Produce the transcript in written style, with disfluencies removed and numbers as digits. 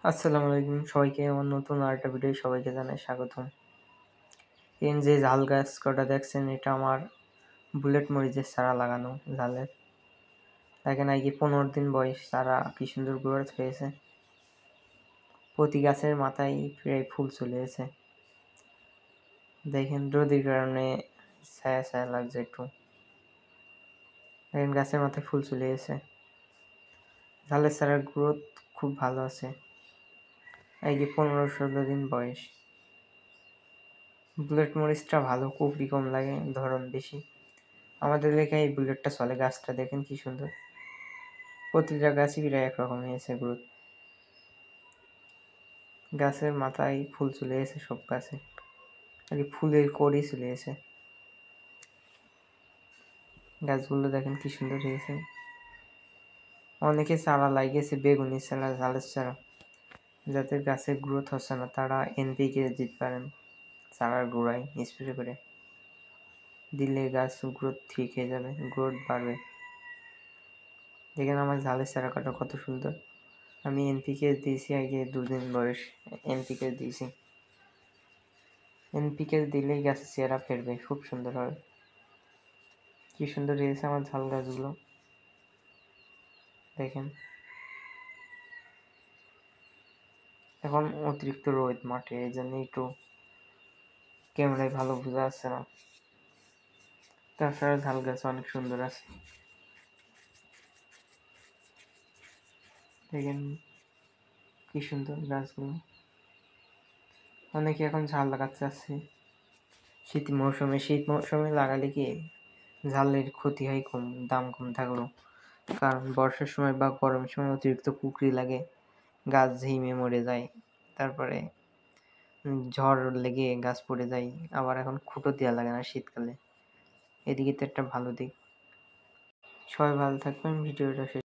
আসসালামু আলাইকুম সবাইকে আমার নতুন আরেকটা ভিডিও সবাইকে জানাই স্বাগতম। যে ঝাল গাছ কটা দেখছেন এটা আমার বুলেট মরিচের চারা লাগানো ঝালের। দেখেন আজকে 15 দিন বয়স, চারা কি সুন্দর গ্রোথ হয়েছে। প্রতি গাছের মাথায় প্রায় ফুল চলে এসেছে। দেখেন রোদের কারণে ছায়া ছায়া লাগছে একটু। দেখেন গাছের মাথায় ফুল চলে এসেছে। ঝালের চারার গ্রোথ খুব ভালো আছে। আজকে 15-16 দিন বয়স। বুলেট মরিচটা ভালো, কুকরি কম লাগে, ধরন বেশি। আমাদের এলাকায় এই বুলেটটা চলে। গাছটা দেখেন কি সুন্দর, প্রতিটা গাছই প্রায় একরকম হয়েছে গ্রোথ। গাছের মাথায় ফুল চলে এসে, সব গাছে আর কি ফুলের কড়ি চলে এসে। গাছগুলো দেখেন কি সুন্দর হয়েছে। অনেকে চারা লাগিয়েছে, বেগুনি চারা, ঝালের চারা। যাদের গাছের গ্রোথ হচ্ছে না তারা এনপিকে দিতে পারেন চারার গোড়ায় স্প্রে করে দিলে গাছ গ্রোথ ঠিক হয়ে যাবে, গ্রোথ বাড়বে। দেখেন আমার ঝালের চারা কাটা কত সুন্দর। আমি এনপিকে দিয়েছি আগে 2 দিন বয়স। এনপিকে দিয়েছি। এনপিকে দিলেই গাছের চেহারা ফেরবে, খুব সুন্দর হবে। কি সুন্দর হয়েছে আমার ঝাল গাছগুলো দেখেন। এখন অতিরিক্ত রোদ মাঠে, এই জন্য একটু ক্যামেরায় ভালো বোঝা যাচ্ছে না। তাছাড়া ঝাল গাছ অনেক সুন্দর আছে দেখেন কি সুন্দর গাছগুলো। অনেকে এখন ঝাল লাগাতে চাচ্ছে শীত মৌসুমে লাগালে কি ঝালের ক্ষতি হয় কম, দাম কম থাকলো। কারণ বর্ষার সময় বা গরমের সময় অতিরিক্ত কুকরি লাগে, গাছ ঝিমে মরে যায়। তারপরে ঝড় লেগে গাছ পড়ে যায়। আবার এখন খুঁটো দেওয়া লাগে না শীতকালে। এদিকে তো একটা ভালো দিক। সবাই ভালো থাকবেন। ভিডিওটা শেষ।